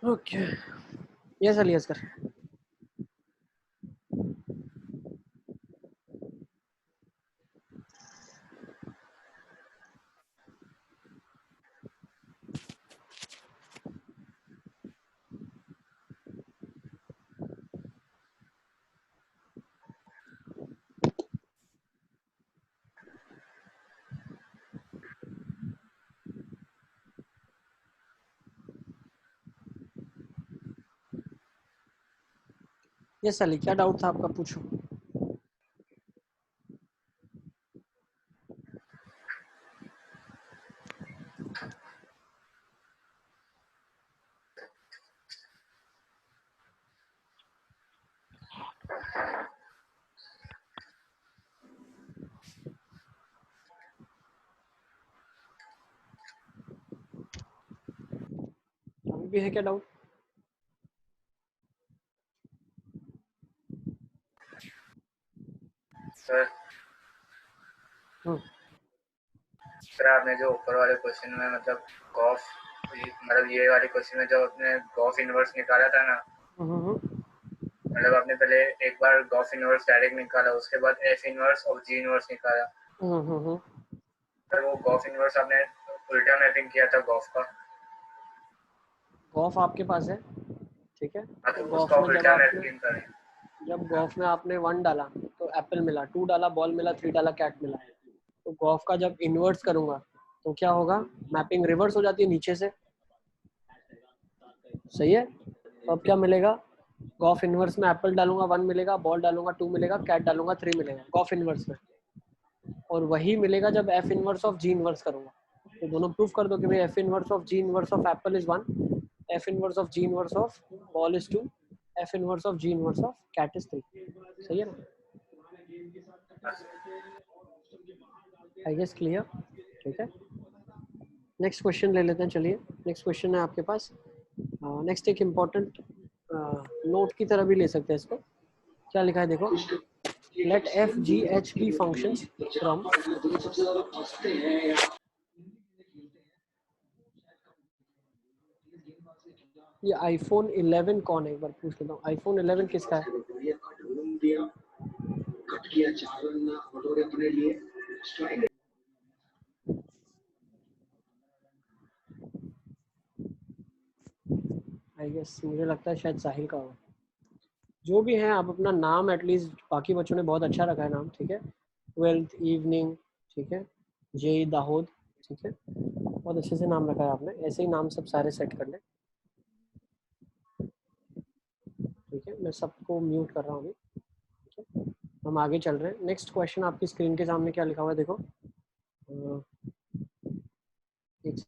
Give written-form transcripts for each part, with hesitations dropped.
Okay, yes Ali Asgar. Yes Ali, क्या doubt था आपका, पूछो। अभी भी है क्या डाउट? सर सर आपने जो ऊपर वाले क्वेश्चन में मतलब गॉफ मतलब ये वाले क्वेश्चन में जो आपने गॉफ इनवर्स निकाला था ना, मतलब आपने पहले एक बार गॉफ इनवर्स डायरेक्ट निकाला, उसके बाद एफ इनवर्स और जी इनवर्स निकाला। सर वो गॉफ इनवर्स आपने उल्टा मैपिंग किया था गॉफ का। गॉफ आपके पास है, ठीक है। हाँ, तो तो गॉफ उसका में उल्टा मैपिंग करें। जब गॉफ में आपने 1 डाला तो एप्पल मिला, 2 डाला बॉल मिला, 3 डाला कैट मिला। तो गॉफ का जब इन्वर्स करूंगा तो क्या होगा, मैपिंग रिवर्स हो जाती है नीचे से, सही है। तो अब क्या मिलेगा, गॉफ इनवर्स में एप्पल डालूंगा 1 मिलेगा, बॉल डालूंगा 2 मिलेगा, कैट डालूंगा 3 मिलेगा गॉफ इनवर्स में। और वही मिलेगा जब F inverse of G inverse करूंगा। तो दोनों प्रूफ कर दो कि भाई F inverse of G inverse of apple is 1, F inverse of G inverse of ball is 2, F inverse of G inverse of cat is 3। सही है ना? आई गेस क्लियर, ठीक है। नेक्स्ट क्वेश्चन ले लेते हैं, चलिए। नेक्स्ट क्वेश्चन है आपके पास। नेक्स्ट एक इम्पॉर्टेंट नोट की तरह भी ले सकते हैं इसको। क्या लिखा है देखो, let F G H be functions from, ये आईफोन 11 कौन है, एक बार पूछ लेता हूँ, आईफोन 11 किसका है? आई गेस मुझे लगता है शायद साहिल का होगा। जो भी है, आप अपना नाम एटलीस्ट, बाकी बच्चों ने बहुत अच्छा रखा है नाम, ठीक है। 12th इवनिंग, ठीक है। जेई दाहोद, ठीक है। बहुत अच्छे से नाम रखा है आपने, ऐसे ही नाम सब सारे सेट कर ले, ठीक है। मैं सबको म्यूट कर रहा हूँ अभी, ठीक है। हम आगे चल रहे हैं। नेक्स्ट क्वेश्चन आपकी स्क्रीन के सामने क्या लिखा हुआ है देखो। एक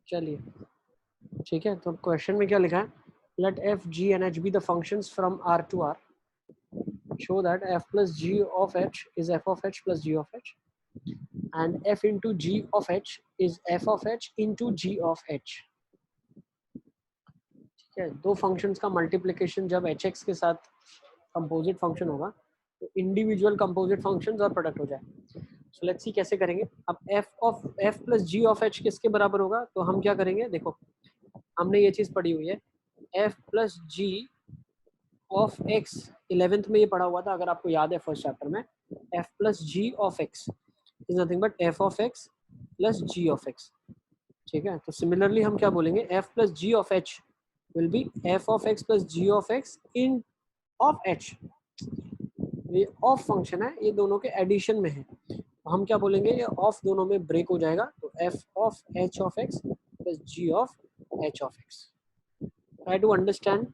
चलिए, ठीक है। तो क्वेश्चन में क्या लिखा है, let F G N H be the functions from R to R, show that f plus g of h is f of h plus g of h, and f into g of h is f of h into g of h। ठीक है, दो functions का multiplication जब H x के साथ composite function होगा तो individual composite functions और प्रोडक्ट हो जाए। सो लेट्स सी कैसे करेंगे। अब f plus g of h किसके बराबर होगा, तो हम क्या करेंगे देखो, हमने ये चीज पढ़ी हुई है, f plus g of x 11th में ये पढ़ा हुआ था, अगर आपको याद है फर्स्ट चैप्टर में, f plus g of x is nothing but f of x plus g of x। ठीक है, तो सिमिलरली हम क्या बोलेंगे, f plus g of h will be f of x plus g of x in of h। ये of function है, ये दोनों के एडिशन में है, तो हम क्या बोलेंगे, ये ऑफ दोनों में ब्रेक हो जाएगा, तो f of h of x plus g of h of x। Try to understand,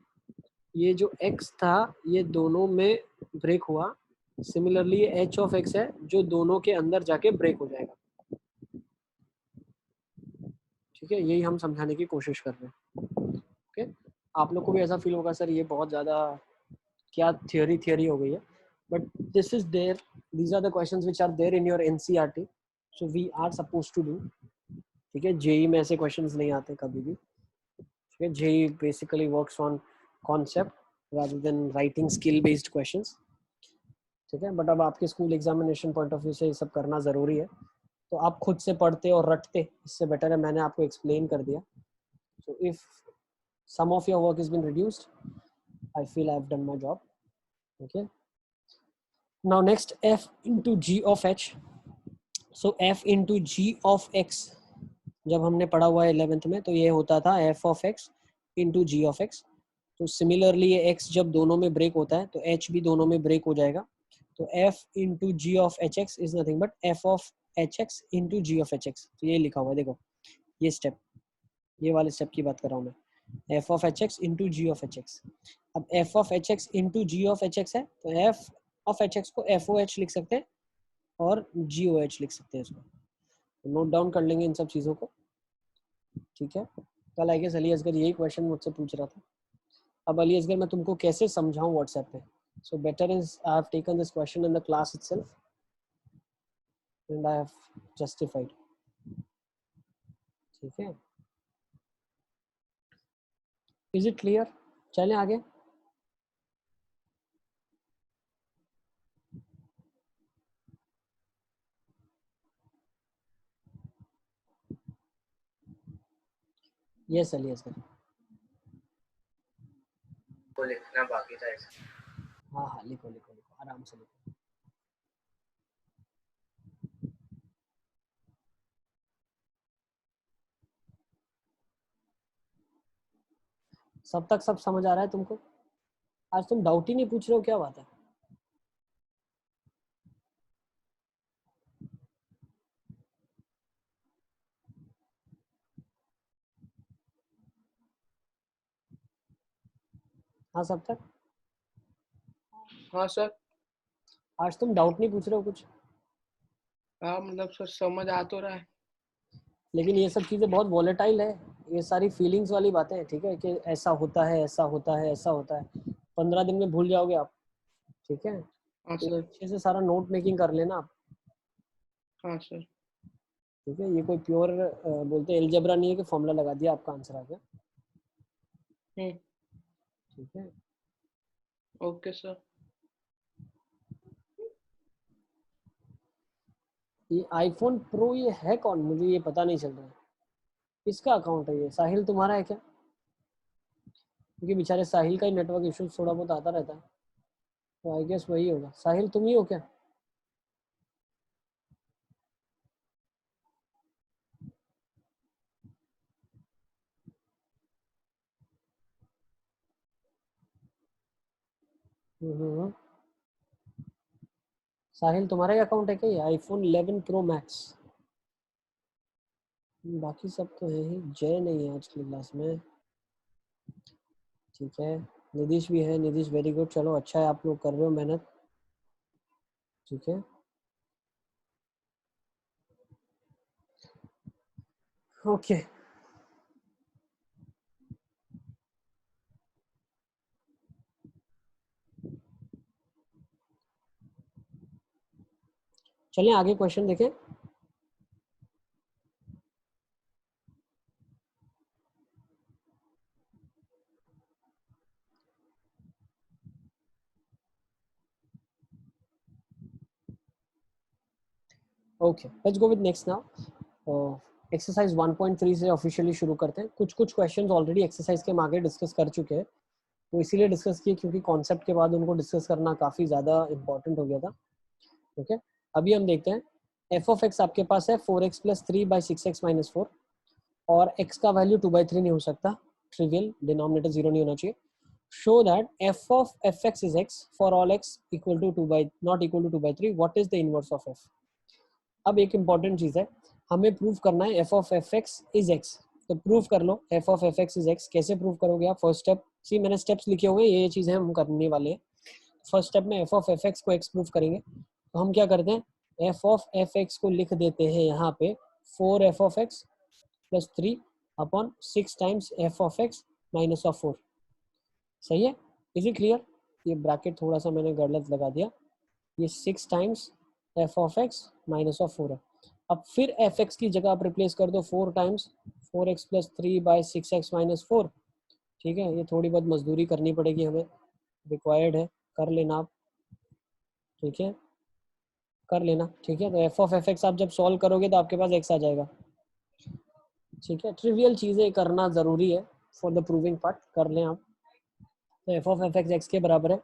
ये जो x था ये दोनों में ब्रेक हुआ, सिमिलरली ये एच ऑफ एक्स है जो दोनों के अंदर जाके ब्रेक हो जाएगा। ठीक है, यही हम समझाने की कोशिश कर रहे हैं। ओके, आप लोग को भी ऐसा फील होगा सर ये बहुत ज़्यादा क्या थियोरी हो गई है, but this is there, these are the questions which are there in your NCERT, so we are suppose to do. ठीक है, जेई में ऐसे क्वेश्चंस नहीं आते कभी भी। ठीक है, JEE basically works on concept rather than writing skill based questions। ठीक है, बट अब आपके school examination point of view से ये सब करना ज़रूरी है, तो आप खुद से पढ़ते और रटते, इससे बेटर है मैंने आपको एक्सप्लेन कर दिया। So if some of your work has been reduced, I feel I've done my job। Okay, now next f into g of h, so f into g of x जब हमने पढ़ा हुआ है 11th में तो ये होता था f of x into g of x। तो सिमिलरली ये x जब दोनों में ब्रेक होता है तो h भी दोनों में ब्रेक हो जाएगा, तो f into g of hx is nothing but f of hx into g of hx। तो ये लिखा हुआ है, देखो ये स्टेप, ये वाले स्टेप की बात कर रहा हूँ मैं, f of hx into g of hx। अब f of hx into g of hx है तो f of hx को foh लिख सकते हैं और goh लिख सकते हैं इसको, तो नोट डाउन कर लेंगे इन सब चीज़ों को। ठीक है, कल आई गेस अली असगर यही क्वेश्चन मुझसे पूछ रहा था। अब अली असगर मैं तुमको कैसे समझाऊं व्हाट्सएप पे, so better is I have taken this question in the class itself and I have justified. ठीक है, इज इट क्लियर? चलें आगे। यस अली असगर। को लिखना बाकी था इसमें। हाँ हाँ, लिखो लिखो लिखो, आराम से लिखो। सब तक सब समझ आ रहा है तुमको? आज तुम डाउट ही नहीं पूछ रहे हो, क्या बात है? हाँ सब तक? हाँ सर। आज तुम डाउट नहीं पूछ रहे हो कुछ? हाँ मतलब सर समझ आ तो रहा है, लेकिन ये सब चीज़ें बहुत वॉलेटाइल है, ये सारी फीलिंग्स वाली बातें हैं। ठीक है, कि ऐसा होता है ऐसा होता है ऐसा होता है, 15 दिन में भूल जाओगे आप। ठीक है, हाँ तो सर। अच्छे से सारा नोट मेकिंग कर लेना आप। हाँ सर। ठीक है, ये कोई प्योर बोलते हैं एलजेब्रा नहीं है कि फॉर्मूला लगा दिया आपका आंसर आ गया। ठीक है, ओके सर। ये आईफोन प्रो ये है कौन, मुझे ये पता नहीं चल रहा है। किसका अकाउंट है ये? साहिल तुम्हारा है क्या? क्योंकि बेचारे साहिल का ही नेटवर्क इशू थोड़ा बहुत आता रहता है, तो आई गेस वही होगा। साहिल तुम ही हो क्या? हम्म। साहिल तुम्हारा ही अकाउंट है क्या ये आईफोन 11 प्रो मैक्स? बाकी सब तो है ही, जय नहीं है आज की क्लास में। ठीक है, निधिश भी है, निधिश वेरी गुड, चलो अच्छा है आप लोग कर रहे हो मेहनत। ठीक है, ओके। चलिए आगे क्वेश्चन देखें। Okay, let's go with next now. Exercise 1.3 से ऑफिशियली शुरू करते हैं। कुछ कुछ क्वेश्चंस ऑलरेडी एक्सरसाइज के हम आगे डिस्कस कर चुके हैं, तो इसीलिए डिस्कस किए क्योंकि कॉन्सेप्ट के बाद उनको डिस्कस करना काफ़ी ज़्यादा इंपॉर्टेंट हो गया था। ओके, अभी हम देखते हैं एफ ऑफ एक्स आपके पास है 4x + 3/6x - 4, और x का वैल्यू 2/3 नहीं हो सकता, ट्रिवियल, डिनोमिनेटर 0 नहीं होना चाहिए। Show that f of fx is x for all x equal to 2/3, what is the inverse of f? अब एक इंपॉर्टेंट चीज है, हमें प्रूव करना है f of fx is x, तो प्रूव कर लो f of fx is x। कैसे प्रूव करोगे आप? फर्स्ट स्टेप, सी मैंने स्टेप्स लिखे हुए हैं, ये चीजें हम करने वाले हैं। फर्स्ट स्टेप में एफ ऑफ एफ एक्स को एक्स प्रूफ करेंगे, तो हम क्या करते हैं, एफ ऑफ एफ एक्स को लिख देते हैं यहाँ पे 4 F of x plus 3 upon 6 times F of x minus of 4। सही है, इज इट क्लियर? ये ब्रैकेट थोड़ा सा मैंने गलत लगा दिया, ये 6 times F of x minus of 4 है। अब फिर एफ एक्स की जगह आप रिप्लेस कर दो 4 times 4x plus 3 by 6x minus 4। ठीक है, ये थोड़ी बहुत मजदूरी करनी पड़ेगी हमें, रिक्वायर्ड है, कर लेना आप। ठीक है, कर लेना। ठीक है, तो एफ ऑफ एफ एक्स आप जब सॉल्व करोगे तो आपके पास एक्स आ जाएगा। ठीक है, ट्रिवियल चीज़ें करना ज़रूरी है फॉर द प्रूविंग पार्ट, कर लें आप। तो F of F X x के बराबर है,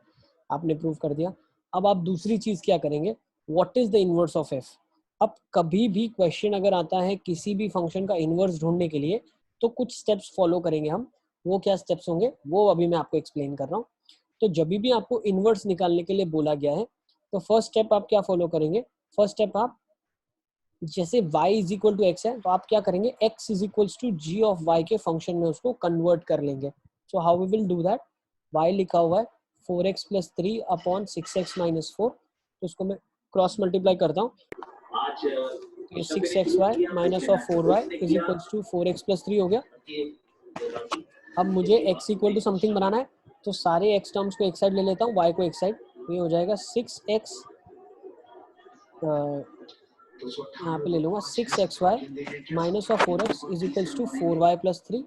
आपने प्रूव कर दिया। अब आप दूसरी चीज़ क्या करेंगे, what is the inverse of F. अब कभी भी क्वेश्चन अगर आता है किसी भी फंक्शन का इनवर्स ढूंढने के लिए, तो कुछ स्टेप्स फॉलो करेंगे हम। वो क्या स्टेप्स होंगे वो अभी मैं आपको एक्सप्लेन कर रहा हूँ। तो जब भी आपको इनवर्स निकालने के लिए बोला गया है, तो फर्स्ट स्टेप आप क्या फॉलो करेंगे, फर्स्ट स्टेप आप जैसे y is equal to X है, तो आप क्या करेंगे, x is equal to ji of y के फंक्शन में उसको कन्वर्ट कर लेंगे। So how we will do that, y लिखा हुआ है 4x plus 3 upon 6x minus 4, तो उसको मैं क्रॉस मल्टीप्लाई करता हूँ, तो ये 6xy minus of 4y is equal to 4x plus 3 हो गया। अब मुझे x इक्वल टू समथिंग बनाना है, तो सारे x टर्म्स को एक साइड ले लेता हूँ, y को एक साइड, तो ये हो जाएगा 6x, यहाँ पे ले लूँगा 6xy minus of 4x is equals to 4y plus 3,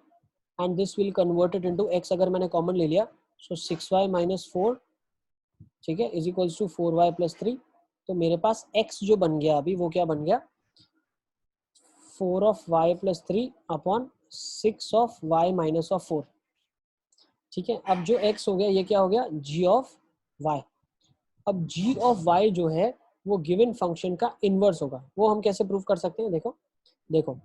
and this will converted into x अगर मैंने कॉमन ले लिया, सो 6y माइनस 4, ठीक है, is equals to 4y plus 3। तो मेरे पास x जो बन गया अभी वो क्या बन गया, 4 of y plus 3 upon 6 of y minus of 4। ठीक है, अब जो x हो गया ये क्या हो गया, g ऑफ y। अब g ऑफ y जो है वो गिवन फंक्शन का इनवर्स होगा। वो हम कैसे प्रूव कर सकते हैं, देखो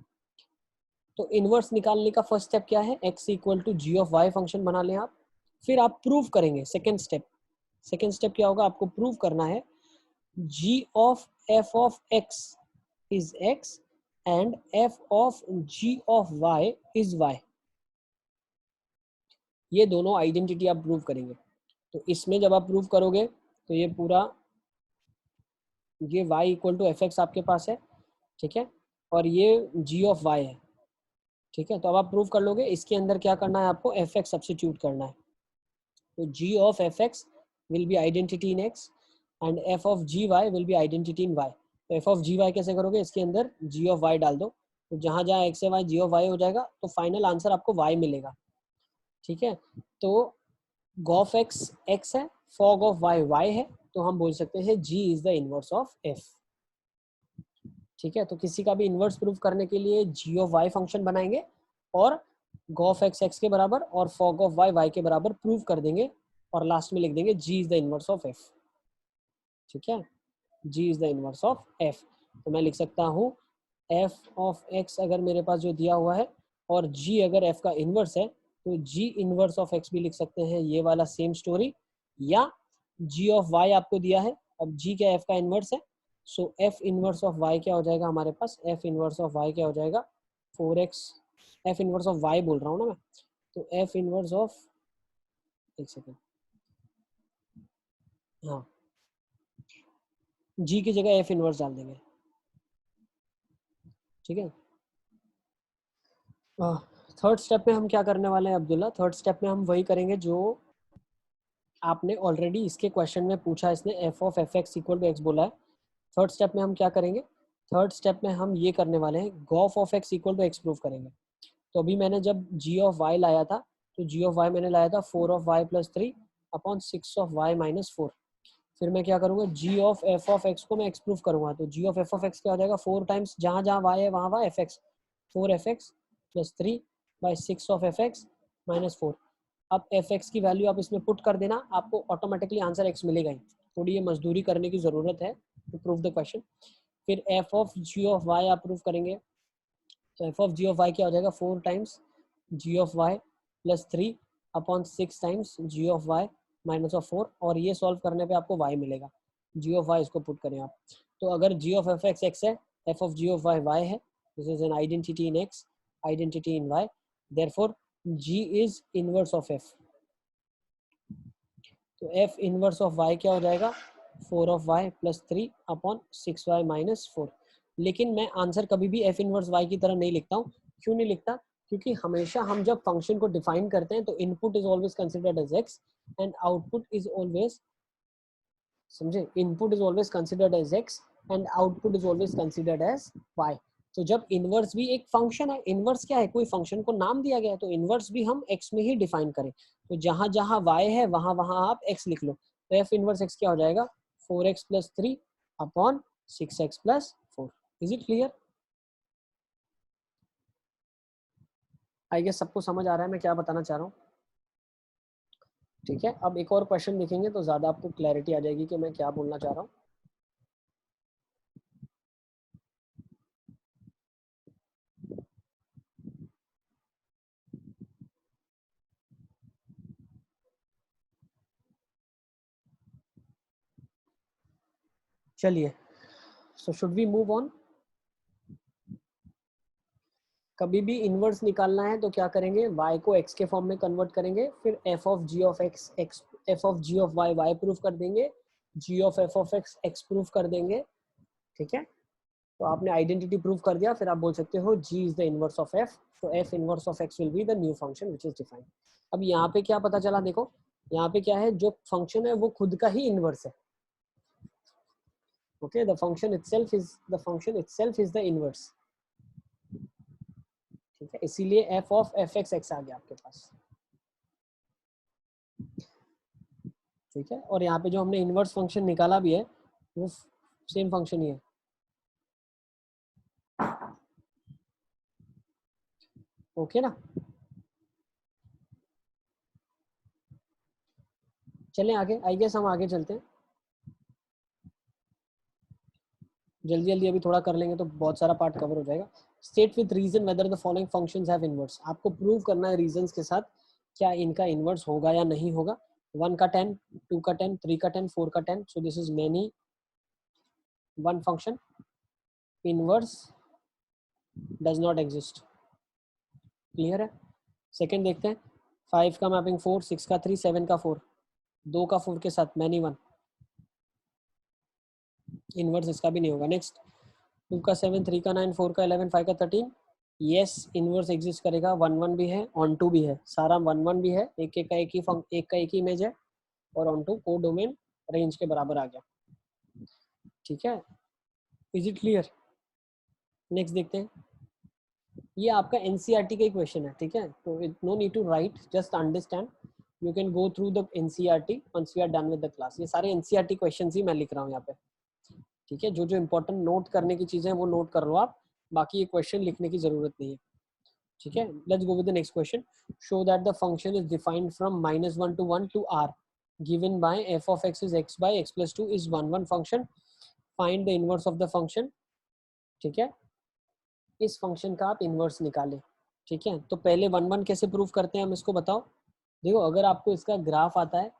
तो इनवर्स निकालने का फर्स्ट स्टेप क्या है, x equal to ji of y function बना लें आप। फिर आप प्रूव करेंगे सेकेंड स्टेप क्या होगा, आपको प्रूव करना है g of f of x is x and f of g of y is y। ये दोनों आइडेंटिटी आप प्रूव करेंगे। तो इसमें जब आप प्रूव करोगे तो ये पूरा ये y equal to F X आपके पास है, ठीक है, और ये g ऑफ y है। ठीक है, तो अब आप प्रूव कर लोगे, इसके अंदर क्या करना है आपको, एफ एक्स सब्सिट्यूट करना है। तो g of F X will be identity in x and f of G Y will be identity in y। तो f ऑफ जी वाई कैसे करोगे, इसके अंदर g ऑफ y डाल दो, तो जहाँ जहाँ x है y g ऑफ y हो जाएगा, तो फाइनल आंसर आपको y मिलेगा। ठीक है, तो गॉफ एक्स x है, फॉग ऑफ y y है, तो हम बोल सकते हैं g is the inverse of f। ठीक है, तो किसी का भी इनवर्स प्रूफ करने के लिए g ऑफ y फंक्शन बनाएंगे और गॉफ एक्स एक्स के बराबर और फॉग ऑफ y y के बराबर प्रूव कर देंगे, और लास्ट में लिख देंगे g is the inverse of f। ठीक है, g is the inverse of f। तो मैं लिख सकता हूँ f ऑफ x अगर मेरे पास जो दिया हुआ है और g अगर f का इनवर्स है, तो g इनवर्स ऑफ x भी लिख सकते हैं, ये वाला सेम स्टोरी, या g ऑफ y आपको दिया है, अब g क्या f का इनवर्स है, सो f इनवर्स ऑफ y क्या हो जाएगा हमारे पास, f इनवर्स ऑफ y क्या हो जाएगा 4x, f inverse of y बोल रहा हूँ ना मैं, तो f इनवर्स ऑफ, एक सेकेंड, हाँ g की जगह f इनवर्स डाल देंगे। ठीक है, थर्ड स्टेप में हम क्या करने वाले हैं अब्दुल्ला, थर्ड स्टेप में हम वही करेंगे जो आपने ऑलरेडी इसके क्वेश्चन में पूछा, इसने f of F X equal to X बोला है। थर्ड स्टेप में हम क्या करेंगे, थर्ड स्टेप में हम ये करने वाले हैं G of of X equal to X prove करेंगे। तो अभी मैंने जब g ऑफ y लाया था, तो g ऑफ y मैंने लाया था 4 of y plus 3 upon 6 of y minus 4। फिर मैं क्या करूँगा, g of f of x को मैं एक्स प्रूव करूँगा, तो g of f of x क्या हो जाएगा 4 टाइम्स जहाँ जहाँ y है वहाँ वहाँ F x, 4 F x plus 3 by 6 of F x minus 4। अब एफ एक्स की वैल्यू आप इसमें पुट कर देना, आपको ऑटोमेटिकली आंसर एक्स मिलेगा ही, थोड़ी ये मजदूरी करने की ज़रूरत है टू प्रूव द क्वेश्चन। फिर F of ji of Y आप प्रूव करेंगे, तो F of ji of Y क्या हो जाएगा 4 times G of Y plus 3 upon 6 times G of Y minus of 4, और ये सॉल्व करने पे आपको y मिलेगा। जी ऑफ वाई इसको पुट करें आप, तो अगर G of F X X है, F of ji of Y Y है, this is an identity in X, identity in Y, therefore g is inverse of f। तो F inverse of Y क्या हो जाएगा, 4 of Y plus 3 upon 6y minus 4। लेकिन मैं answer कभी भी F inverse Y की तरह नहीं लिखता हूँ। क्यों नहीं लिखता, क्योंकि हमेशा हम जब फंक्शन को डिफाइन करते हैं तो input is always considered as X and output is always, समझे, input is always considered as X and output is always considered as Y. तो जब इनवर्स भी एक फंक्शन है, इनवर्स क्या है, कोई फंक्शन को नाम दिया गया है, तो इनवर्स भी हम एक्स में ही डिफाइन करें। तो जहां जहां वाई है वहां वहां आप एक्स लिख लो। तो एफ इनवर्स एक्स क्या हो जाएगा, 4x plus 3 upon 6x plus 4। Is it clear? I guess सबको समझ आ रहा है मैं क्या बताना चाह रहा हूँ। ठीक है, अब एक और क्वेश्चन देखेंगे तो ज्यादा आपको क्लैरिटी आ जाएगी कि मैं क्या बोलना चाह रहा हूँ। चलिए, so should we move on. कभी भी इनवर्स निकालना है तो क्या करेंगे, y को x के फॉर्म में कन्वर्ट करेंगे, फिर f of g of x f of g of y proof कर देंगे, g of f of x proof कर देंगे। ठीक है, तो आपने आइडेंटिटी प्रूफ कर दिया, फिर आप बोल सकते हो g is the inverse of f, तो f inverse of x will be the new function which is defined. अब यहाँ पे क्या पता चला, देखो यहाँ पे क्या है, जो फंक्शन है वो खुद का ही इनवर्स है। Okay, the function itself is the inverse. ठीक है, इसीलिए f ऑफ fx आ गया आपके पास। ठीक है, और यहाँ पे जो हमने इनवर्स फंक्शन निकाला भी है वो सेम फंक्शन ही है। ओके ना, चलें आगे। आई गेस हम आगे चलते हैं, जल्दी जल्दी अभी थोड़ा कर लेंगे तो बहुत सारा पार्ट कवर हो जाएगा। State with reason whether the following functions have inverse. आपको प्रूव करना है रीजंस के साथ क्या इनका इनवर्स होगा या नहीं होगा। 1 का 10, 2 का 10, 3 का 10, 4 का 10, सो this is many one function inverse does not exist. Clear है? सेकंड देखते हैं, 5 का मैपिंग 4, 6 का 3, 7 का 4, 2 का 4 के साथ मैनी 1, इनवर्स इसका भी नहीं होगा। नेक्स्ट 2 का 7, 3 का 9, 4 का 11, 5 का 13, यस इनवर्स एग्जिस्ट करेगा। 1 1 भी है, ऑन टू भी है, सारा 1 1 भी है, एक एक का एक ही इमेज है, और ऑन टू को डोमेन रेंज के बराबर आ गया। ठीक है, इज इट क्लियर? नेक्स्ट देखते हैं, ये आपका एनसीईआरटी का ही क्वेश्चन है। ठीक है, तो no need to write, just understand, you can go through the NCERT once we are done with the class. ये सारे एनसीईआरटी क्वेश्चंस ही मैं लिख रहा हूँ यहाँ पे। ठीक है, जो जो इंपॉर्टेंट नोट करने की चीजें हैं वो नोट कर लो आप, बाकी ये क्वेश्चन लिखने की जरूरत नहीं है। ठीक है, let's go with the next question. Show that the function is defined from -1 to 1 to r given by f of x is x by x plus 2 is 1 1 function, find the inverse of the function। ठीक है, इस function का आप inverse निकालें। ठीक है, तो पहले 1 1 कैसे प्रूव करते हैं हम, इसको बताओ। देखो, अगर आपको इसका ग्राफ आता है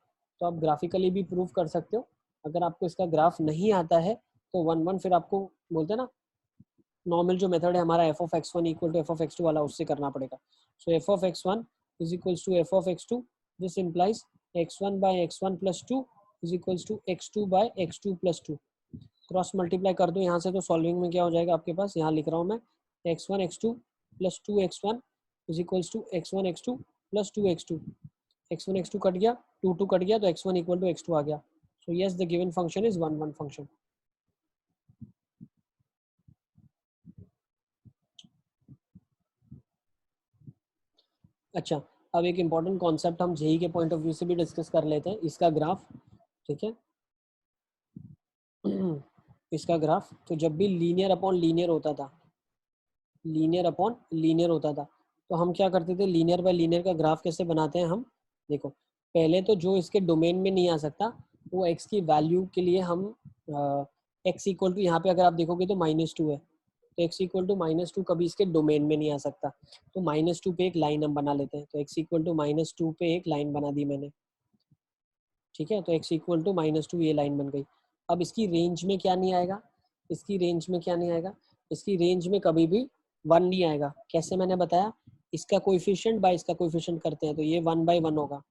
तो आप ग्राफिकली भी प्रूव कर सकते हो, अगर आपको इसका ग्राफ नहीं आता है तो 1 1 फिर आपको बोलते हैं ना, नॉर्मल जो मेथड है हमारा f of x1 equal to f of x2 वाला, उससे करना पड़ेगा। So f of x1 is equals to f of x2, this implies x1 by x1 plus 2 is equals to x2 by x2 plus 2। Cross multiply कर दो यहाँ से, तो solving में क्या हो जाएगा आपके पास, यहाँ लिख रहा हूँ मैं, x1 x2 plus 2x1 is equals to x1 x2 plus 2x2। x1 x2 cut गया, 2 2 कट गया, तो x1 इक्वल टू x2 आ गया। So yes, the given function is 1 1 function. अच्छा, अब एक इम्पॉर्टेंट कॉन्सेप्ट हम जेई के पॉइंट ऑफ व्यू से भी डिस्कस कर लेते हैं, इसका ग्राफ। ठीक है, इसका ग्राफ तो जब भी लीनियर अपॉन लीनियर होता था, लीनियर अपॉन लीनियर होता था, तो हम क्या करते थे, लीनियर बाय लीनियर का ग्राफ कैसे बनाते हैं हम। देखो, पहले तो जो इसके डोमेन में नहीं आ सकता वो x की वैल्यू के लिए हम x इक्वल टू, यहाँ पे अगर आप देखोगे तो -2 है, तो x इक्वल टू -2 कभी इसके डोमेन में नहीं आ सकता, तो -2 पे एक लाइन हम बना लेते हैं। तो x इक्वल टू -2 पे एक लाइन बना दी मैंने। ठीक है, तो x इक्वल टू -2 ये लाइन बन गई। अब इसकी रेंज में क्या नहीं आएगा, इसकी रेंज में क्या नहीं आएगा, इसकी रेंज में कभी भी 1 नहीं आएगा। कैसे, मैंने बताया, इसका कोएफिशिएंट बाय इसका कोएफिशिएंट करते हैं तो ये 1/1 होगा।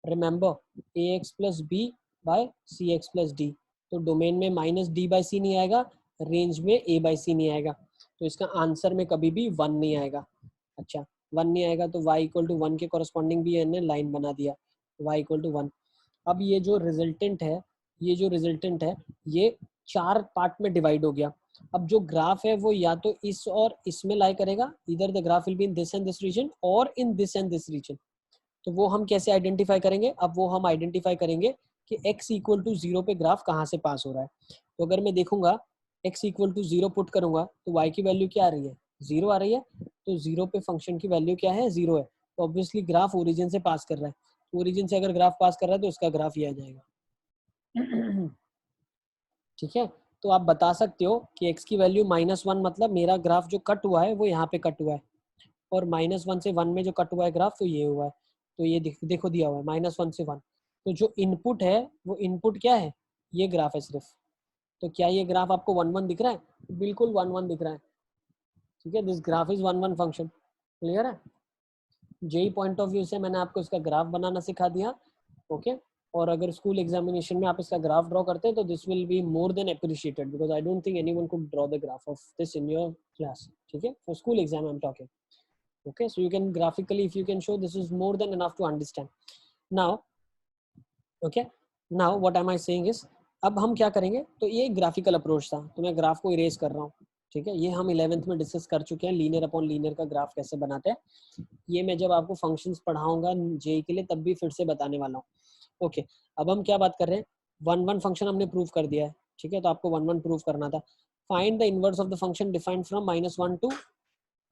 रिमेंबर ए एक्स प्लस बी बाय सी एक्स प्लस डी, तो डोमेन में माइनस डी बाई सी नहीं आएगा, रेंज में ए बाई सी नहीं आएगा, तो इसका आंसर में कभी भी 1 नहीं आएगा। अच्छा 1 नहीं आएगा तो y इक्वल टू 1 के कॉरस्पॉन्डिंग भी हमने लाइन बना दिया, y इक्वल टू 1। अब ये जो रिजल्टेंट है, ये 4 पार्ट में डिवाइड हो गया। अब जो ग्राफ है वो या तो इस और इसमें लाई करेगा, इधर the graph will be in this and this region और in this and this region. तो वो हम कैसे आइडेंटिफाई करेंगे? अब वो हम आइडेंटिफाई करेंगे कि x इक्वल टू 0 पे ग्राफ कहाँ से पास हो रहा है। तो अगर मैं देखूंगा x इक्वल टू 0 पुट करूंगा तो y की वैल्यू क्या आ रही है? 0 आ रही है, तो 0 पे फंक्शन की वैल्यू क्या है? 0 है, तो ऑब्वियसली ग्राफ ओरिजिन से पास कर रहा है, तो ओरिजिन से अगर ग्राफ पास कर रहा है तो उसका ग्राफ ये आ जाएगा। ठीक है, तो आप बता सकते हो कि x की वैल्यू -1 मतलब मेरा ग्राफ जो कट हुआ है वो यहाँ पे कट हुआ है, और -1 से 1 में जो कट हुआ है ग्राफ तो ये हुआ है, तो ये देखो दिया हुआ है -1 से 1। तो जो इनपुट है वो इनपुट क्या है? ये ग्राफ है सिर्फ। तो क्या ये ग्राफ आपको 1 1 दिख रहा है? बिल्कुल 1 1 दिख रहा है। ठीक है, this graph is 1 1 function. Clear है? जेई पॉइंट ऑफ व्यू से मैंने आपको इसका ग्राफ बनाना सिखा दिया। ओके, और अगर स्कूल एग्जामिनेशन में आप इसका ग्राफ ड्रॉ करते हैं तो this will be more than appreciated, because I don't think anyone could draw the graph of this in your class. ठीक है, for school exam I am talking. Okay, so you can graphically, if you can show, this is more than enough to understand. Now okay, now what am I saying is, अब हम क्या करेंगे, तो ये graphical approach था, तो मैं graph को इरेज कर रहा हूँ। ठीक है, ये हम 11th में डिस्कस कर चुके हैं, लीनियर अपॉन लीनियर का ग्राफ कैसे बनाते हैं। ये मैं जब आपको फंक्शंस पढ़ाऊंगा जेई के लिए तब भी फिर से बताने वाला हूँ। ओके, अब हम क्या बात कर रहे हैं? 1 1 फंक्शन हमने प्रूव कर दिया है। ठीक है, तो आपको 1 1 प्रूव करना था। Find the inverse of the function defined from -1 to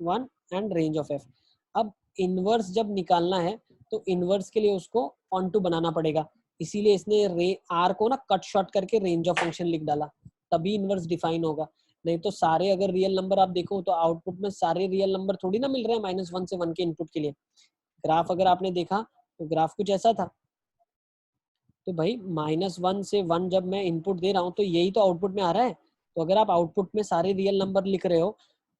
1 and range of F. अब इनवर्स जब निकालना है तो इनवर्स के लिए उसको ऑन टू बनाना पड़ेगा, इसीलिए इसने आर को ना कट शॉर्ट करके रेंज ऑफ फंक्शन लिख डाला, तभी इनवर्स डिफाइन होगा। नहीं तो सारे अगर रियल नंबर आप देखो तो आउटपुट में सारे रियल नंबर थोड़ी ना मिल रहे हैं -1 से 1 के इनपुट के लिए। ग्राफ अगर आपने देखा तो ग्राफ कुछ ऐसा था, तो भाई -1 से 1 जब मैं इनपुट दे रहा हूँ तो यही तो आउटपुट में आ रहा है। तो अगर आप आउटपुट में सारे रियल नंबर लिख रहे हो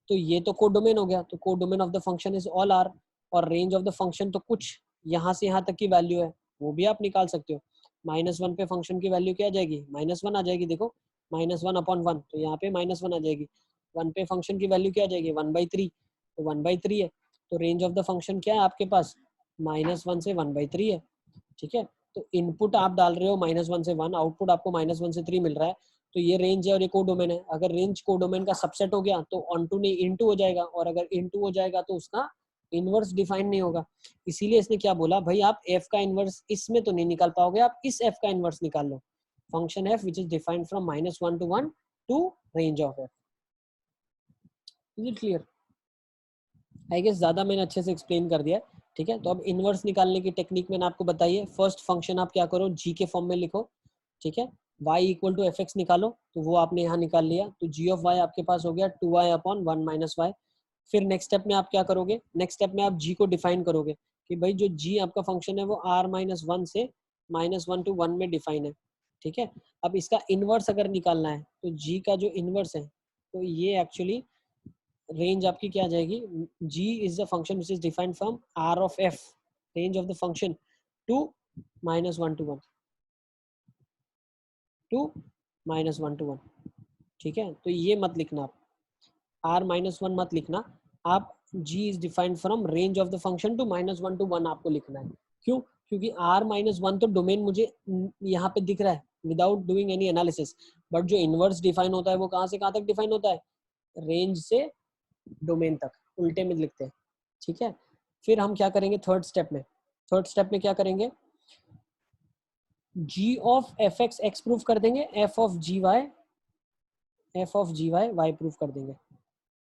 तो ये तो कोडोमेन हो गया, तो codomain of the function is all R, और रेंज ऑफ द फंक्शन तो कुछ यहाँ से यहाँ तक की वैल्यू है, वो भी आप निकाल सकते हो। -1 पे फंक्शन की वैल्यू क्या आ जाएगी? -1 आ जाएगी। देखो -1 अपॉन 1, तो यहाँ पे -1 आ जाएगी। 1 पे फंक्शन की वैल्यू क्या आ जाएगी? 1/3, तो 1/3 है, तो रेंज ऑफ द फंक्शन क्या है आपके पास? -1 से 1/3 है। ठीक है, तो इनपुट आप डाल रहे हो -1 से 1, आउटपुट आपको -1 से 3 मिल रहा है, तो ये रेंज है और ये कोडोमेन है। अगर रेंज कोडोमेन का सबसेट हो गया तो ऑन टू नहीं इनटू हो जाएगा, और अगर इनटू हो जाएगा तो उसका इनवर्स डिफाइन नहीं होगा। इसीलिए इसने क्या बोला, भाई आप एफ का इनवर्स इसमें तो नहीं निकाल पाओगे, आप इस एफ का इनवर्स निकाल लो, function F which is defined from -1 to 1 to range of F. Is it clear? I guess ज्यादा मैंने अच्छे से एक्सप्लेन कर दिया। ठीक है, तो अब इनवर्स निकालने की टेक्निक मैंने आपको बताई है। फर्स्ट फंक्शन आप क्या करो, जी के फॉर्म में लिखो। ठीक है, y equal to F X निकालो, तो वो आपने यहाँ निकाल लिया, तो g ऑफ y आपके पास हो गया 2y अपॉन 1 माइनस वाई। फिर नेक्स्ट स्टेप में आप क्या करोगे? नेक्स्ट स्टेप में आप g को डिफाइन करोगे कि भाई जो g आपका फंक्शन है वो r-1 से -1 to 1 में डिफाइन है। ठीक है, अब इसका इनवर्स अगर निकालना है तो g का जो इनवर्स है, तो ये एक्चुअली रेंज आपकी क्या आ जाएगी? g is the function which is defined from r of f, range of the function to -1 to 1 to -1 to 1। ठीक है, तो ये मत लिखना आप, r-1 मत लिखना आप, g is defined from range of the function to -1 to 1 आपको लिखना है। क्यों? क्योंकि r-1 तो डोमेन मुझे यहाँ पे दिख रहा है without doing any analysis, but जो इनवर्स डिफाइन होता है वो कहाँ से कहाँ तक डिफाइन होता है? रेंज से डोमेन तक, उल्टे में लिखते हैं। ठीक है, फिर हम क्या करेंगे थर्ड स्टेप में क्या करेंगे? g of F X X proof कर देंगे, f of G Y Y proof कर देंगे।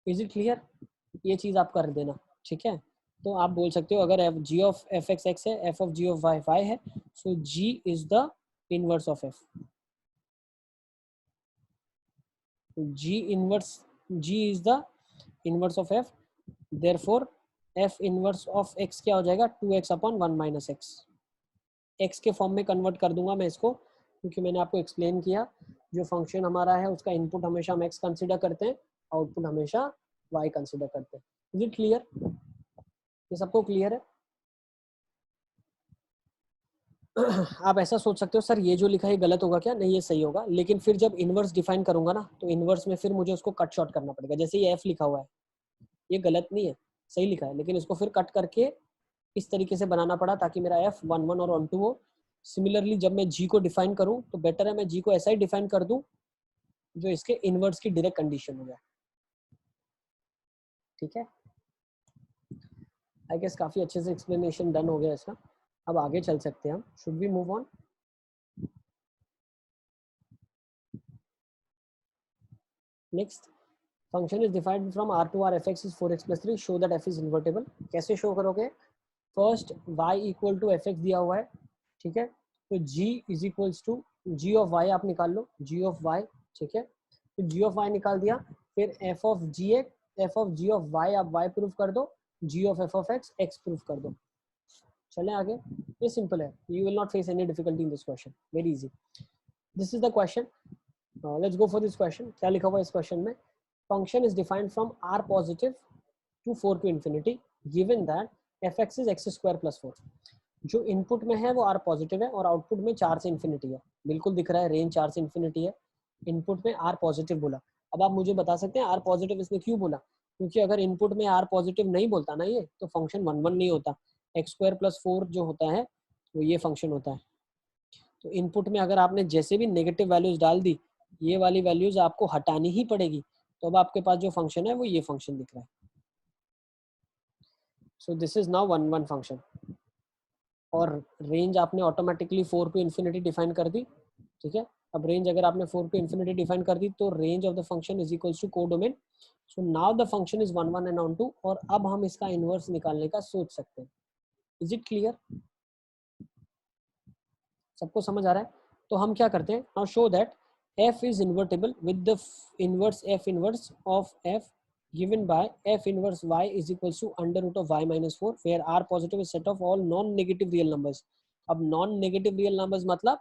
Is it clear? ये चीज आप कर देना। ठीक है, तो आप बोल सकते हो अगर g of F X X है, f of g of Y Y है, so g is the inverse of f। g is the inverse of f, therefore f inverse of x क्या हो जाएगा? 2x upon 1 minus x। x के form में convert कर दूंगा मैं इसको, क्योंकि मैंने आपको एक्सप्लेन किया जो फंक्शन हमारा है उसका इनपुट हमेशा हम x कंसीडर करते हैं, आउटपुट हमेशा y कंसीडर करते हैं। Is it clear? ये सबको क्लियर है? आप ऐसा सोच सकते हो सर ये जो लिखा है गलत होगा क्या? नहीं, ये सही होगा, लेकिन फिर जब इनवर्स डिफाइन करूंगा ना तो इनवर्स में फिर मुझे उसको कट शॉर्ट करना पड़ेगा। जैसे ये एफ लिखा हुआ है, ये गलत नहीं है, सही लिखा है, लेकिन इसको फिर कट करके इस तरीके से बनाना पड़ा ताकि मेरा एफ 1 1 और 1 2 हो। सिमिलरली जब मैं जी को डिफाइन करूं तो बेटर है मैं जी को ऐसा ही डिफाइन कर दूं जो इसके इनवर्स की डायरेक्ट कंडीशन हो जाए। ठीक है, आई गेस काफी अच्छे से एक्सप्लेनेशन डन हो गया इसका। अब आगे चल सकते हैं हम। Should we move on? Next, function is defined from R to R f(x) is 4x plus 3, show that f is invertible। कैसे शो करोगे? First y equal to F दिया हुआ है, ठीक है, तो g is equals to g of y आप निकाल लो, g ऑफ y, ठीक है, तो g ऑफ y निकाल दिया, फिर f of g of y आप y प्रूफ कर दो, g of f of x proof कर दो। चले आगे, ये सिंपल है, you will not face any difficulty in this question, very easy. This is the question, let's go for this question. क्या लिखा हुआ है इस क्वेश्चन में? Function is defined from r positive to 4 to infinity given that f(x) is x square plus 4। जो input में है वो r पॉजिटिव है और आउटपुट में 4 से इन्फिनिटी है, बिल्कुल दिख रहा है, रेंज 4 से इन्फिनिटी है, इनपुट में r पॉजिटिव बोला। अब आप मुझे बता सकते हैं r पॉजिटिव इसने क्यों बोला? क्योंकि अगर इनपुट में r पॉजिटिव नहीं बोलता ना ये, तो फंक्शन 1 1 नहीं होता, x स्क्वायर प्लस 4 जो होता है वो ये फंक्शन होता है। तो इनपुट में अगर आपने जैसे भी नेगेटिव वैल्यूज डाल दी, ये वाली वैल्यूज आपको हटानी ही पड़ेगी, तो अब आपके पास जो फंक्शन है वो ये फंक्शन दिख रहा है। सो दिस इज नाउ 1 1 फंक्शन, और रेंज आपने ऑटोमेटिकली 4 to infinity डिफाइन कर दी, ठीक है। अब रेंज अगर आपने 4 to infinity डिफाइन कर दी तो range of the function is equals to codomain. So now the function is 1 1 and on 2, और अब हम इसका इनवर्स निकालने का सोच सकते हैं। Is it clear? सबको समझ आ रहा है? तो हम क्या करते हैं, now show that f is invertible with the inverse f inverse of f given by f inverse y is equals to under root of y minus 4 where r positive is set of all non-negative real numbers। अब non-negative real numbers मतलब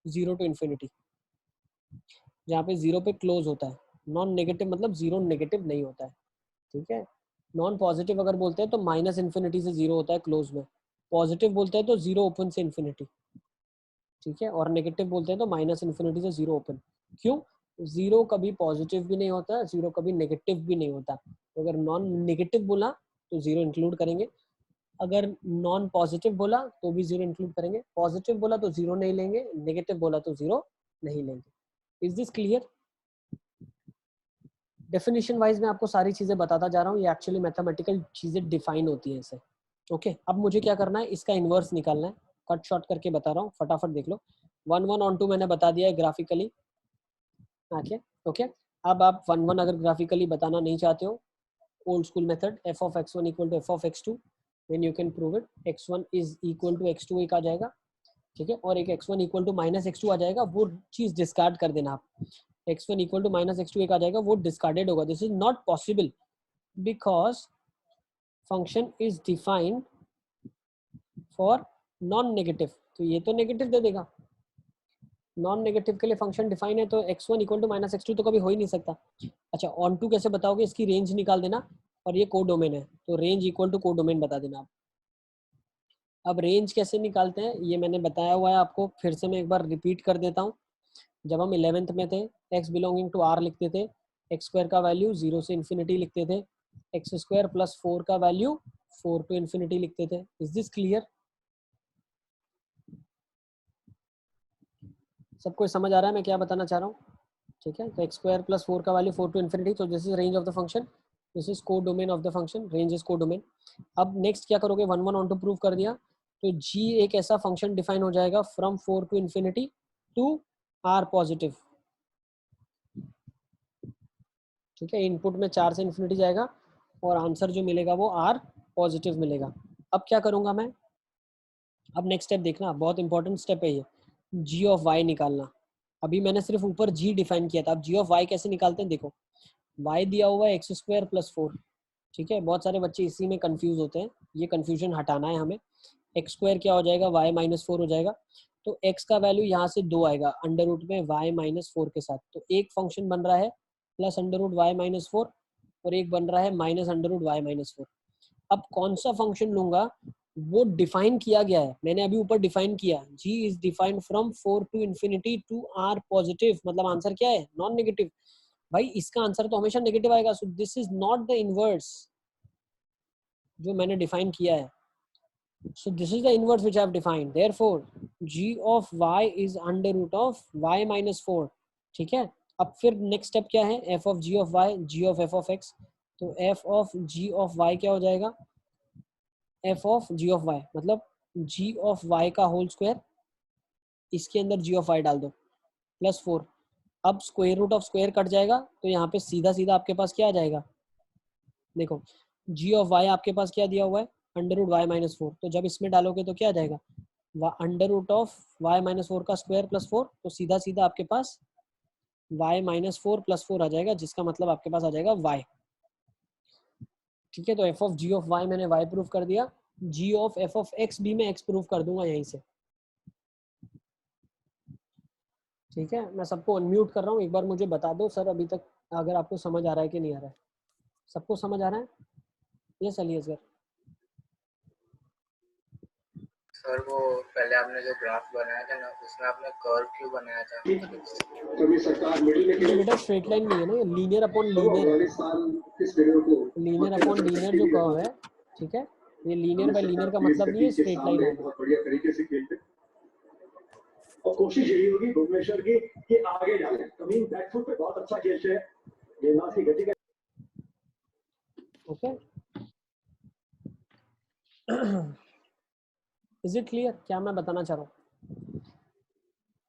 0 to infinity, जहाँ पे 0 पे close होता है। Non negative मतलब 0 negative नहीं होता है, ठीक है। नॉन पॉजिटिव अगर बोलते हैं तो माइनस इन्फिनिटी से 0 होता है क्लोज में, पॉजिटिव बोलते हैं तो 0 ओपन से इन्फिनिटी, ठीक है, और नेगेटिव बोलते हैं तो माइनस इन्फिनिटी से 0 ओपन। क्यों? 0 कभी पॉजिटिव भी नहीं होता, 0 कभी नेगेटिव भी नहीं होता। तो अगर नॉन नेगेटिव बोला तो 0 इंक्लूड करेंगे, अगर नॉन पॉजिटिव बोला तो भी 0 इंक्लूड करेंगे, पॉजिटिव बोला तो 0 नहीं लेंगे, नेगेटिव बोला तो 0 नहीं लेंगे। Is this clear? Definition wise मैं आपको सारी चीजें बताता जा रहा हूँ, ये एक्चुअली मैथमेटिकल चीजें डिफाइन होती हैं ऐसे। ओके, अब मुझे क्या करना है, इसका इनवर्स निकालना है, कट शॉर्ट करके बता रहा हूँ, फटाफट देख लो। 1 1 ऑन 2 मैंने बता दिया है ग्राफिकली, ओके। अब आप 1 1 अगर ग्राफिकली बताना नहीं चाहते हो, old school method f of x1 equal to f of x2, then you can prove it. x1 is equal to x2 एक आ जाएगा, ठीक है, और एक x1 equal to minus x2 आ जाएगा, वो चीज डिस्कार्ड कर देना आप। x1 equal to minus x2 एक आ जाएगा, वो डिस्कार्डेड होगा, this is not possible because function is defined for non negative, तो ये तो नेगेटिव दे देगा, नॉन नेगेटिव के लिए फंक्शन डिफाइन है, तो x1 equal to minus x2 तो कभी हो ही नहीं सकता। अच्छा, ऑन टू कैसे बताओगे? इसकी रेंज निकाल देना, और ये को डोमेन है तो रेंज इक्वल टू को डोमेन बता देना आप। अब रेंज कैसे निकालते हैं ये मैंने बताया हुआ है आपको, फिर से मैं एक बार रिपीट कर देता हूँ। जब हम 11th में थे, x बिलोंगिंग टू r लिखते थे, x स्क्वायर का वैल्यू 0 से इन्फिनिटी लिखते थे, x स्क्वायर प्लस 4 का वैल्यू 4 टू इन्फिनिटी लिखते थे। Is this clear? सबको समझ आ रहा है मैं क्या बताना चाह रहा हूँ? ठीक है, तो x स्क्वायर प्लस 4 का वैल्यू 4 टू इन्फिनिटी, तो this is range of the function, this is codomain of the function, range is codomain. अब नेक्स्ट क्या करोगे, 1 1 ऑन टू प्रूव कर दिया, तो g एक ऐसा फंक्शन डिफाइन हो जाएगा from 4 to infinity to r positive, ठीक है। इनपुट में 4 से इन्फिनिटी जाएगा और आंसर जो मिलेगा वो r पॉजिटिव मिलेगा। अब क्या करूंगा मैं, अब नेक्स्ट स्टेप देखना, बहुत इंपॉर्टेंट स्टेप है ये, g ऑफ y निकालना। अभी मैंने सिर्फ ऊपर g डिफाइन किया था, अब g ऑफ y कैसे निकालते हैं देखो, y दिया हुआ है x स्क्वायर प्लस 4, ठीक है, बहुत सारे बच्चे इसी में कंफ्यूज होते हैं, ये कंफ्यूजन हटाना है हमें। x स्क्वायर क्या हो जाएगा, y माइनस 4 हो जाएगा, तो x का वैल्यू यहाँ से 2 आएगा अंडर रूट में y माइनस 4 के साथ, तो एक फंक्शन बन रहा है plus under root y minus 4 और एक बन रहा है minus under root y minus 4। अब कौन सा फंक्शन लूंगा वो डिफाइन किया गया है, मैंने अभी ऊपर डिफाइन किया, g is defined from 4 to infinity to r positive, मतलब आंसर क्या है, नॉन नेगेटिव। भाई इसका आंसर तो हमेशा नेगेटिव आएगा, सो this is not the inverse जो मैंने डिफाइन किया है। So this is the inverse which I have defined. Therefore, g of y is under root of y minus 4. ठीक है, अब फिर नेक्स्ट स्टेप क्या है, f of g of y, g of f of x। तो f of g of y क्या हो जाएगा, f of g of y मतलब g of y का होल स्क्वायर, इसके अंदर g of y डाल दो प्लस 4। अब square root of square cut जाएगा, तो यहाँ पे सीधा सीधा आपके पास क्या आ जाएगा, देखो g of y आपके पास क्या दिया हुआ है, अंडर रूट वाई माइनस 4। तो जब इसमें डालोगे तो क्या आ जाएगा, under root of Y minus 4 का स्क्वायर प्लस 4, तो सीधा सीधा आपके पास वाई माइनस 4 प्लस 4 आ जाएगा, जिसका मतलब आपके पास आ जाएगा वाई। ठीक है, तो F of ji of y मैंने वाई प्रूफ कर दिया, g of f of x भी मैं एक्स प्रूफ कर दूंगा यहीं से। ठीक है, मैं सबको अनम्यूट कर रहा हूँ, एक बार मुझे बता दो सर अभी तक अगर आपको समझ आ रहा है कि नहीं आ रहा है। सबको समझ आ रहा है? ये चलिए सर। सर वो पहले आपने जो ग्राफ बनाया था ना, उसमें आपने कर्व क्यों बनाया था? ये बेटा स्ट्रेट लाइन नहीं है ना, ये लीनियर अपॉन लीनियर है, लीनियर अपॉन लीनियर जो कर्व है। ठीक है, ये लीनियर बाय लीनियर का मतलब नहीं है स्ट्रेट लाइन आएगा। बहुत बढ़िया तरीके से खेलते और कोशिश यही होगी भुवनेश्वर की कि आगे जाए। कमीन बैकफुट पे बहुत अच्छा खेलते हैं, गेंदबाज की गति का। ओके, इज इट क्लियर क्या मैं बताना चाह रहा हूँ?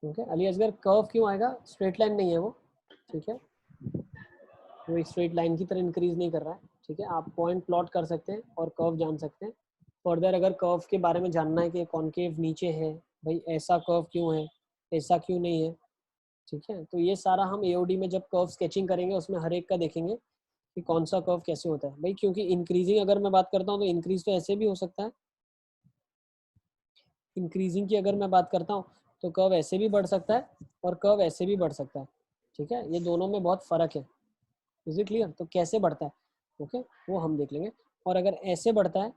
ओके, अली असगर कर्व क्यों आएगा, स्ट्रेट लाइन नहीं है वो। ठीक है, वो एक स्ट्रेट लाइन की तरह इंक्रीज नहीं कर रहा है। ठीक है, आप पॉइंट प्लॉट कर सकते हैं और कर्व जान सकते हैं। फर्दर अगर कर्व के बारे में जानना है कि कॉन्केव नीचे है, भाई ऐसा कर्व क्यों है, ऐसा क्यों नहीं है, ठीक है, तो ये सारा हम एओडी में जब कर्व स्केचिंग करेंगे उसमें हर एक का देखेंगे कि कौन सा कर्व कैसे होता है। भाई क्योंकि इंक्रीजिंग अगर मैं बात करता हूँ तो इंक्रीज तो ऐसे भी हो सकता है, इंक्रीजिंग की अगर मैं बात करता हूँ तो कर्व ऐसे भी बढ़ सकता है और कर्व ऐसे भी बढ़ सकता है। ठीक है, ये दोनों में बहुत फर्क है। Is it clear? तो कैसे बढ़ता है, ओके, वो हम देख लेंगे। और अगर ऐसे बढ़ता है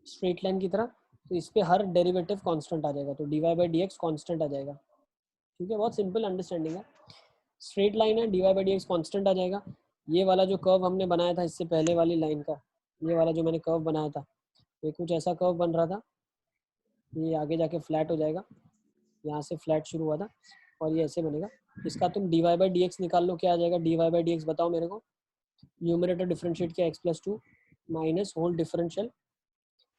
स्ट्रेट लाइन की तरह, तो इस पे हर डेरिवेटिव कांस्टेंट आ जाएगा, तो dy by D X constant आ जाएगा। ठीक है, बहुत सिंपल अंडरस्टैंडिंग है। स्ट्रेट लाइन है, dy by D X constant आ जाएगा। ये वाला जो कर्व हमने बनाया था इससे पहले वाली लाइन का, ये वाला जो मैंने कर्व बनाया था, ये कुछ ऐसा कर्व बन रहा था, ये आगे जाके फ्लैट हो जाएगा, यहाँ से फ्लैट शुरू हुआ था और ये ऐसे बनेगा। इसका तुम dy बाई डी एक्स निकाल लो, क्या आ जाएगा dy बाई डी एक्स, बताओ मेरे को। न्यूमरेटर डिफरेंशिएट किया x+2 माइनस होल डिफरेंशियल,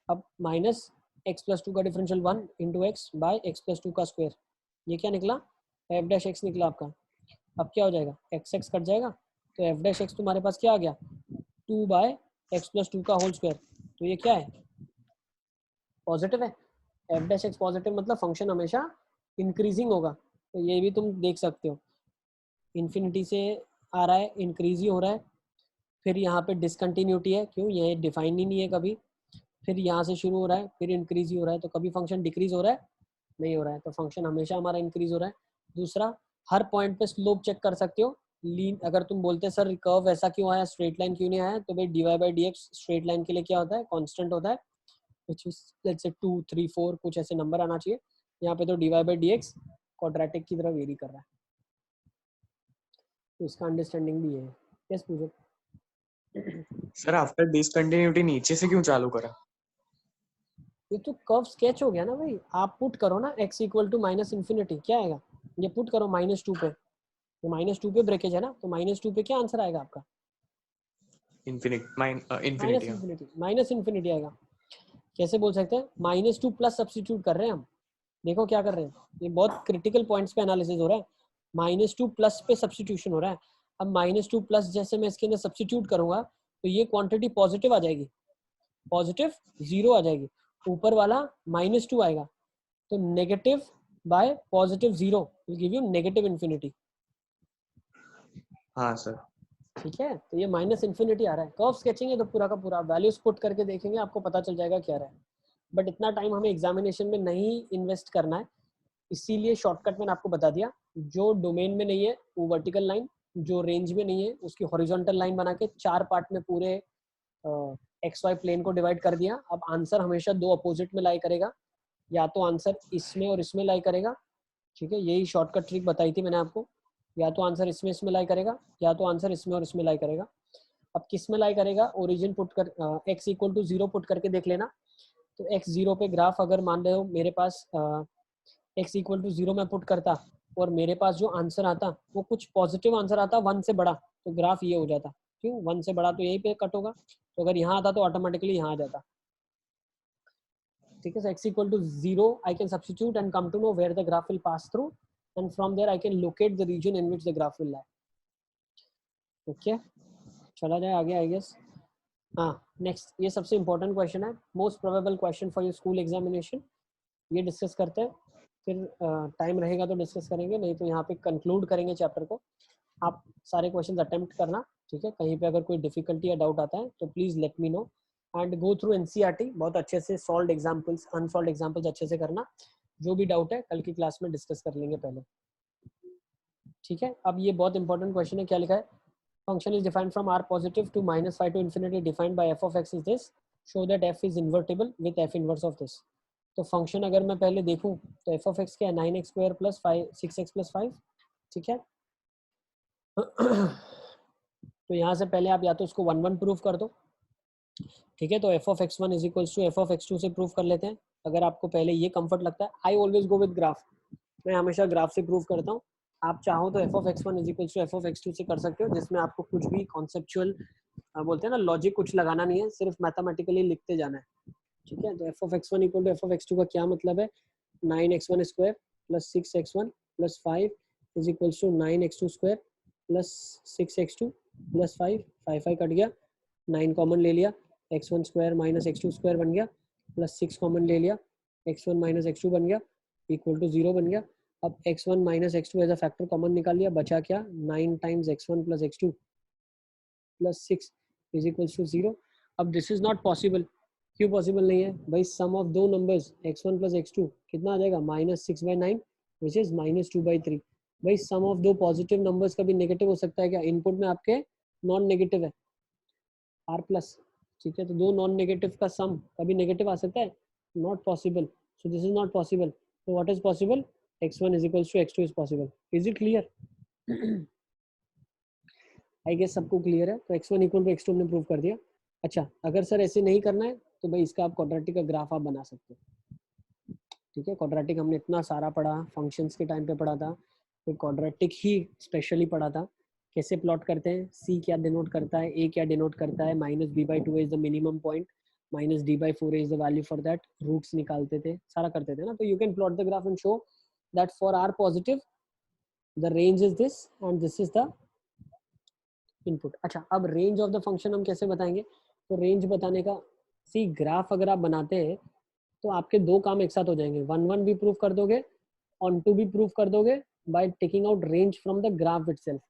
अब माइनस x+2 का differential 1 into x by x+2 का स्क्वायर, ये क्या निकला, एफ डैश एक्स निकला आपका। अब क्या हो जाएगा, एक्स एक्स कट जाएगा, तो एफ डैश एक्स तुम्हारे पास क्या आ गया, 2 बाय x+2 का होल स्क्वायर। तो ये क्या है, पॉजिटिव है। एफ डैश एक्स पॉजिटिव मतलब फंक्शन हमेशा इंक्रीजिंग होगा, तो ये भी तुम देख सकते हो, इन्फिनिटी से आ रहा है, इंक्रीज ही हो रहा है। फिर यहाँ पे डिसकंटिन्यूटी है, क्यों, ये डिफाइन ही नहीं है कभी। फिर यहाँ से शुरू हो रहा है, फिर इंक्रीज ही हो रहा है, तो कभी फंक्शन डिक्रीज हो रहा है, नहीं हो रहा है, तो फंक्शन हमेशा हमारा इंक्रीज हो रहा है। दूसरा, हर पॉइंट पे स्लोप चेक कर सकते हो। लीन अगर तुम बोलते हैं सर कर्व ऐसा क्यों आया, स्ट्रेट लाइन क्यों नहीं आया, तो भाई dy by D x straight line के लिए क्या होता है, कांस्टेंट होता है, which is let's say 2 3 4 कुछ ऐसे नंबर आना चाहिए। यहाँ पे तो dy by D x quadratic की तरह वेरी कर रहा है, तो इसका अंडरस्टैंडिंग भी है। यस पूछो सर आफ्टर डिसकंटिन्यूटी नीचे से क्यों चालू करा? ये तो कर्व स्केच हो गया ना भाई, आप पुट करो ना x equal to minus infinity, क्या आएगा, ये पुट करो -2 पे, तो -2 पे ब्रेकेज है ना, तो -2 पे क्या आंसर आएगा आपका, माइनस इन्फिनिटी आएगा। कैसे बोल सकते हैं, -2 प्लस सब्स्टिट्यूट कर रहे हैं हम, देखो क्या कर रहे हैं, ये बहुत क्रिटिकल पॉइंट्स पे एनालिसिस हो रहा है। -2 प्लस पे सब्स्टिट्यूशन हो रहा है। अब -2 प्लस जैसे मैं इसके अंदर सब्स्टिट्यूट करूंगा तो ये क्वांटिटी पॉजिटिव आ जाएगी, पॉजिटिव 0 आ जाएगी, ऊपर वाला -2 आएगा, तो negative bye positive 0 will give you negative infinity. हाँ सर, ठीक है, तो ये माइनस इन्फिनिटी आ रहा है। कर्व स्केचिंग है तो पूरा का पूरा वैल्यूज पुट करके देखेंगे, आपको पता चल जाएगा क्या रहा है। बट इतना टाइम हमें एग्जामिनेशन में नहीं इन्वेस्ट करना है, इसीलिए शॉर्टकट मैंने आपको बता दिया। जो डोमेन में नहीं है वो वर्टिकल लाइन, जो रेंज में नहीं है उसकी हॉरिजॉन्टल लाइन बना के 4 पार्ट में पूरे एक्स वाई प्लेन को डिवाइड कर दिया। अब आंसर हमेशा दो अपोजिट में लाई करेगा, या तो आंसर इसमें और इसमें लाई करेगा, ठीक है, यही शॉर्टकट ट्रिक बताई थी मैंने आपको। या तो आंसर इसमें लाई करेगा, या तो आंसर इसमें और इसमें लाई करेगा। अब किस में लाई करेगा, ओरिजिन पुट कर x इक्वल टू 0 पुट करके देख लेना। तो x 0 पे ग्राफ अगर मान रहे हो मेरे पास x इक्वल टू 0 में पुट करता और मेरे पास जो आंसर आता वो कुछ पॉजिटिव आंसर आता 1 से बड़ा, तो ग्राफ ये हो जाता। क्यों, 1 से बड़ा तो यहीं पे कट होगा, तो अगर यहाँ आता तो ऑटोमेटिकली यहाँ आ जाता। ठीक है, x equal to 0 I can substitute and come to know where the graph will pass through, and from there I can locate the region in which the graph will lie. Okay, चला जाए आगे I guess. हाँ, next, ये सबसे important question है, most probable question for your school examination. ये discuss करते हैं, फिर टाइम रहेगा तो डिस्कस करेंगे, नहीं तो यहाँ पे कंक्लूड करेंगे चैप्टर को। आप सारे क्वेश्चंस अटेम्प्ट करना, ठीक है। कहीं पे अगर कोई डिफिकल्टी या डाउट आता है तो please let me know, and go through NCERT, बहुत अच्छे से सॉल्व्ड एग्जांपल्स, अनसॉल्व्ड एग्जांपल्स अच्छे से करना। जो भी डाउट है कल की क्लास में डिस्कस कर लेंगे पहले, ठीक है। अब ये बहुत इंपॉर्टेंट क्वेश्चन है, क्या लिखा है, function is defined from r positive to -5 to infinity defined by f of x is this, show that f is invertible with f inverse of this। तो फंक्शन अगर मैं पहले देखूं तो f of x क्या है, 9x square plus 6x plus 5, ठीक है। तो यहाँ से पहले आप या तो उसको 1 1 प्रूव कर दो, ठीक है। तो f of x1 is equals to f of x2 से प्रूव कर लेते हैं, अगर आपको पहले ये कंफर्ट लगता है। I always go with graph, मैं हमेशा ग्राफ से प्रूव करता हूँ। आप चाहो तो f of x1 is equals to f of x2 से कर सकते हो, जिसमें आपको कुछ भी कॉन्सेप्चुअल बोलते हैं ना, लॉजिक कुछ लगाना नहीं है, सिर्फ मैथमेटिकली लिखते जाना है, ठीक है। तो f of x1 equal to f of x2 का क्या मतलब है, 9x1 square plus 6x1 plus 5 is equals to 9x2 square plus 6x2 plus 5, 5 cut गया, 9 कॉमन ले लिया, x1 square minus x2 square बन गया, प्लस 6 कॉमन ले लिया, x1 माइनस x2 बन गया, इक्वल टू 0 बन गया। अब x1 minus x2 as a factor common निकाल लिया, बचा क्या, 9 times x1 plus x2 plus 6 is equals to 0। अब दिस इज नॉट पॉसिबल, क्यों पॉसिबल नहीं है भाई, सम ऑफ दो नंबर्स x1 प्लस x2 कितना आ जाएगा, -6/9 विच इज -2/3। भाई सम ऑफ दो पॉजिटिव नंबर्स कभी नेगेटिव हो सकता है क्या, इनपुट में आपके नॉन नेगेटिव है r प्लस, ठीक है। तो दो नॉन नेगेटिव का सम कभी नेगेटिव आ सकता है, not possible, so this is not possible. तो what is possible, x1 is equals to x2 is possible। is it clear? I guess सबको क्लियर है। तो x1 इक्वल टू x2 हमने प्रूव कर दिया। अच्छा, अगर सर ऐसे नहीं करना है तो भाई इसका आप क्वाड्रेटिक का ग्राफ आप बना सकते हो, ठीक है। क्वाड्रेटिक हमने इतना सारा पढ़ा, फंक्शंस के टाइम पे पढ़ा था, तो क्वाड्रेटिक ही स्पेशली पढ़ा था। कैसे प्लॉट करते हैं, c क्या डिनोट करता है, a क्या डिनोट करता है, -b/2 is the minimum point, -d/4 is the value for that, roots निकालते थे, सारा करते थे ना। तो you can plot the graph and show that for r positive the range is this and this is the input। अच्छा, अब range of the function हम कैसे बताएंगे, तो रेंज बताने का, सी ग्राफ अगर आप बनाते हैं तो आपके दो काम एक साथ हो जाएंगे, 1 1 भी प्रूव कर दोगे, on 2 भी प्रूव कर दोगे by taking out range from the graph itself.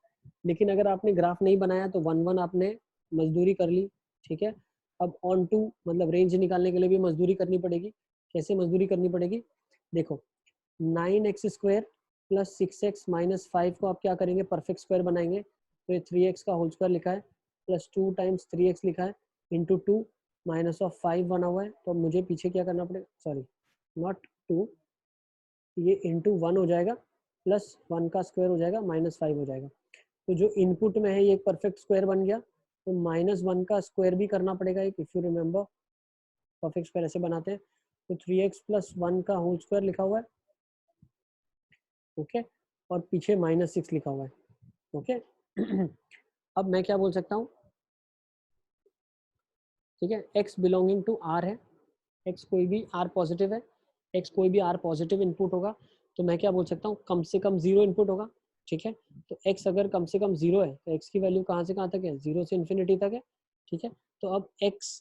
लेकिन अगर आपने ग्राफ नहीं बनाया तो 1 1 आपने मजदूरी कर ली, ठीक है। अब on 2 मतलब रेंज निकालने के लिए भी मजदूरी करनी पड़ेगी। कैसे मजदूरी करनी पड़ेगी, देखो 9x square plus 6x minus 5 को आप क्या करेंगे, परफेक्ट स्क्वायर बनाएंगे। तो ये 3x का होल स्क्वायर लिखा है, प्लस 2 टाइम्स 3x लिखा है, इंटू 2 माइनस ऑफ 5 बना हुआ है। तो मुझे पीछे क्या करना पड़ेगा, सॉरी नॉट 2, ये इंटू 1 हो जाएगा, प्लस 1 का स्क्वायर हो जाएगा, -5 हो जाएगा। तो जो इनपुट में है ये एक परफेक्ट स्क्वायर बन गया, तो -1 का स्क्वायर भी करना पड़ेगा एक, if you remember perfect square ऐसे बनाते हैं। तो 3x प्लस 1 का होल स्क्वायर लिखा हुआ है, ओके, और पीछे -6 लिखा हुआ है, ओके। अब मैं क्या बोल सकता हूँ, ठीक है, x बिलोंगिंग टू r है, x कोई भी r पॉजिटिव है, x कोई भी r पॉजिटिव इनपुट होगा, तो मैं क्या बोल सकता हूँ, कम से कम 0 इनपुट होगा, ठीक है। तो x अगर कम से कम 0 है तो x की वैल्यू कहाँ से कहाँ तक है, 0 से इन्फिनिटी तक है, ठीक है। तो अब x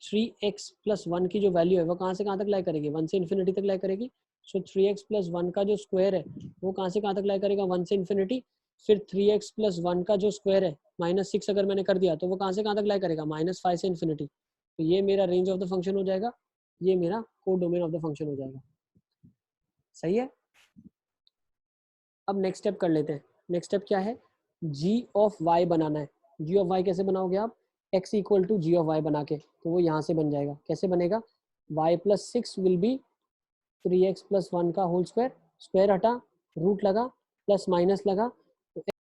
3x प्लस 1 की जो वैल्यू है वो कहाँ से कहाँ तक लाई करेगी, 1 से इन्फिनिटी तक लाई करेगी। सो 3x प्लस 1 का जो स्क्वायर है वो कहाँ से कहाँ तक लाई करेगा, 1 से इन्फिनिटी। फिर 3x प्लस 1 का जो स्क्वायर है -6 अगर मैंने कर दिया तो वो कहाँ से कहाँ तक लाई करेगा, -5 से इन्फिनिटी। तो ये मेरा रेंज ऑफ द फंक्शन हो जाएगा, ये मेरा code domain of the function हो जाएगा, सही है। अब नेक्स्ट स्टेप कर लेते हैं। नेक्स्ट स्टेप क्या है, g ऑफ y बनाना है। g ऑफ y कैसे बनाओगे आप, x equal to ji of y बना के, तो वो यहाँ से बन जाएगा। कैसे बनेगा? y plus 6 will be 3x plus 1 का होल स्क्वायर, स्क्वायर हटा, रूट लगा, प्लस माइनस लगा,